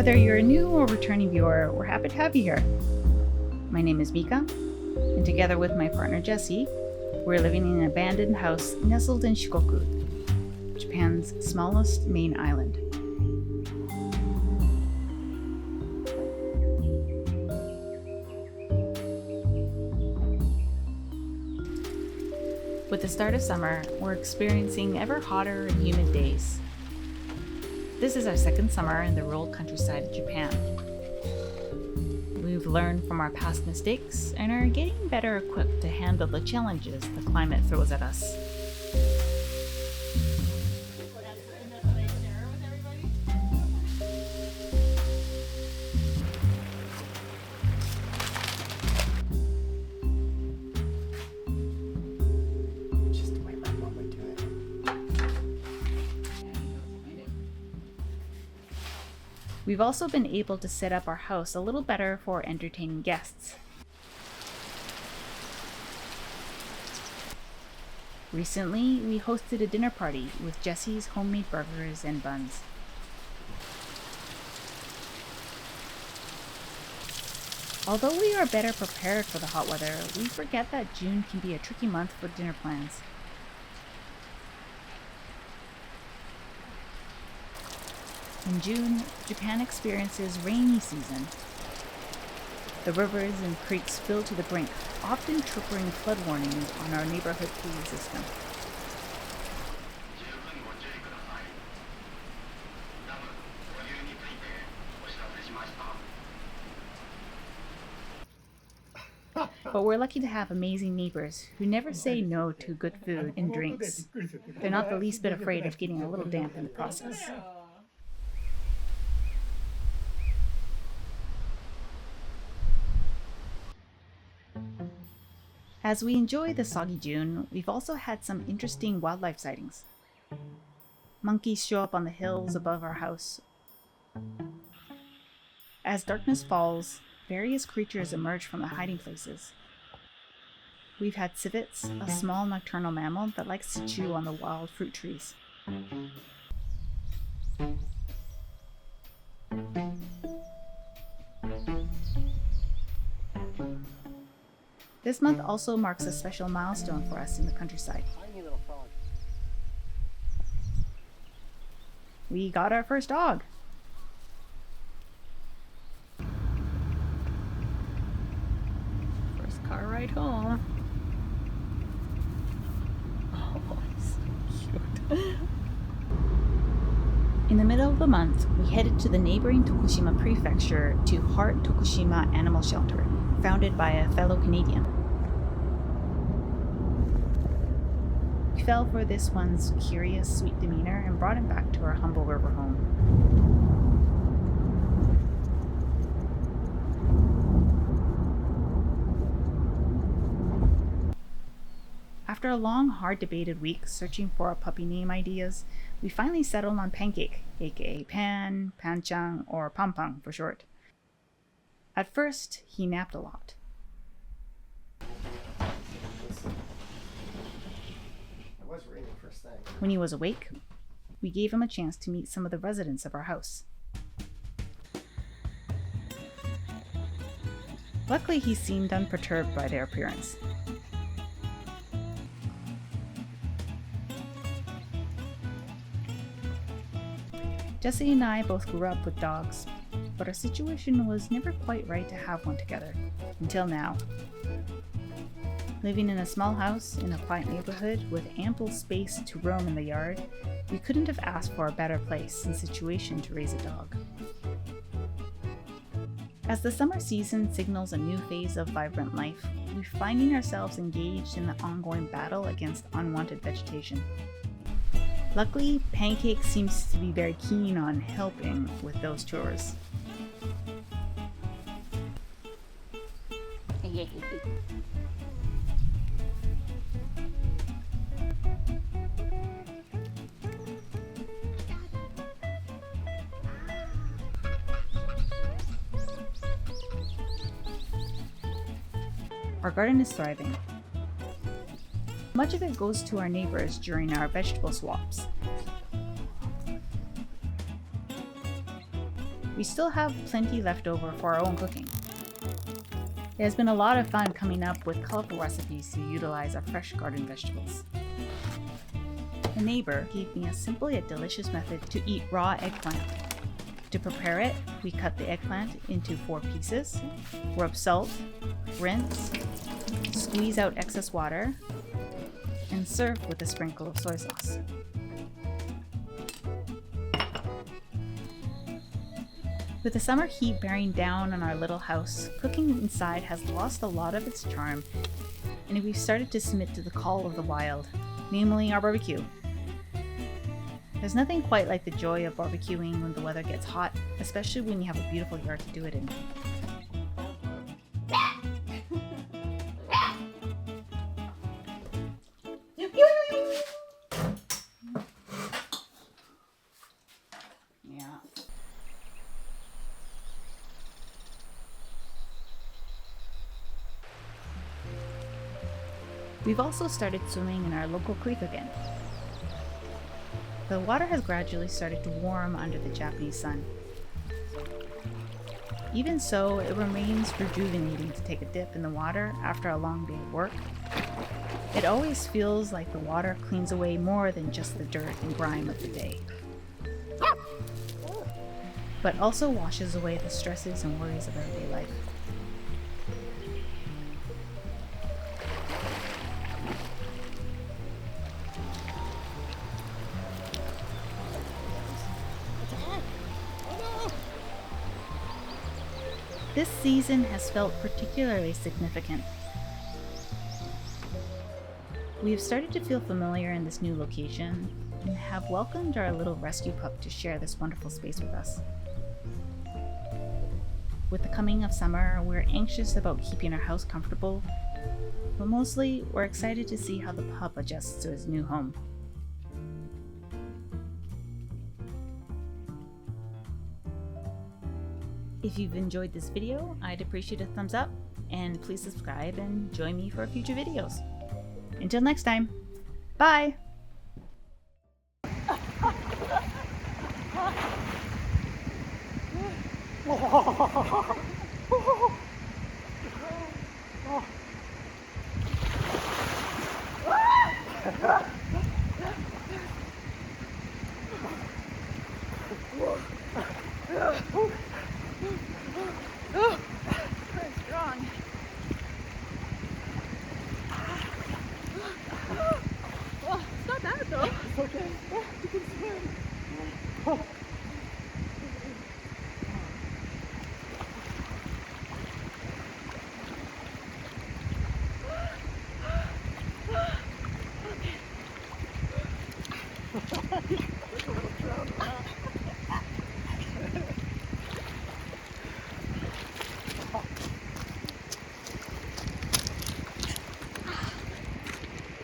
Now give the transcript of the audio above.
Whether you're a new or returning viewer, we're happy to have you here. My name is Mika, and together with my partner Jessie, we're living in an abandoned house nestled in Shikoku, Japan's smallest main island. With the start of summer, we're experiencing ever hotter and humid days. This is our second summer in the rural countryside of Japan. We've learned from our past mistakes and are getting better equipped to handle the challenges the climate throws at us. We've also been able to set up our house a little better for entertaining guests. Recently, we hosted a dinner party with Jessie's homemade burgers and buns. Although we are better prepared for the hot weather, we forget that June can be a tricky month for dinner plans. In June, Japan experiences rainy season. The rivers and creeks fill to the brink, often triggering flood warnings on our neighborhood PA system. But we're lucky to have amazing neighbors who never say no to good food and drinks. They're not the least bit afraid of getting a little damp in the process. As we enjoy the soggy June, we've also had some interesting wildlife sightings. Monkeys show up on the hills above our house. As darkness falls, various creatures emerge from their hiding places. We've had civets, a small nocturnal mammal that likes to chew on the wild fruit trees. This month also marks a special milestone for us in the countryside. We got our first dog. First car ride home. Oh, so cute. In the middle of the month, we headed to the neighboring Tokushima prefecture to Heart Tokushima Animal Shelter, founded by a fellow Canadian. We fell for this one's curious, sweet demeanor and brought him back to our humble river home. After a long, hard debated week searching for our puppy name ideas, we finally settled on Pancake, aka Pan, Panchan, or Pampang for short. At first, he napped a lot. When he was awake, we gave him a chance to meet some of the residents of our house. Luckily, he seemed unperturbed by their appearance. Jessie and I both grew up with dogs, but our situation was never quite right to have one together, until now. Living in a small house in a quiet neighborhood with ample space to roam in the yard, we couldn't have asked for a better place and situation to raise a dog. As the summer season signals a new phase of vibrant life, we're finding ourselves engaged in the ongoing battle against unwanted vegetation. Luckily, Pancake seems to be very keen on helping with those chores. Our garden is thriving. Much of it goes to our neighbors during our vegetable swaps. we still have plenty left over for our own cooking. It has been a lot of fun coming up with colorful recipes to utilize our fresh garden vegetables. A neighbor gave me a simple yet delicious method to eat raw eggplant. To prepare it, we cut the eggplant into 4 pieces, rub salt, rinse, squeeze out excess water, and serve with a sprinkle of soy sauce. With the summer heat bearing down on our little house, cooking inside has lost a lot of its charm, and we've started to submit to the call of the wild, namely our barbecue. There's nothing quite like the joy of barbecuing when the weather gets hot, especially when you have a beautiful yard to do it in. We've also started swimming in our local creek again. The water has gradually started to warm under the Japanese sun. Even so, it remains rejuvenating to take a dip in the water after a long day of work. It always feels like the water cleans away more than just the dirt and grime of the day, but also washes away the stresses and worries of everyday life. This season has felt particularly significant. We have started to feel familiar in this new location and have welcomed our little rescue pup to share this wonderful space with us. With the coming of summer, we're anxious about keeping our house comfortable, but mostly we're excited to see how the pup adjusts to his new home. If you've enjoyed this video, I'd appreciate a thumbs up, and please subscribe and join me for future videos. Until next time, bye! Okay. You can swim.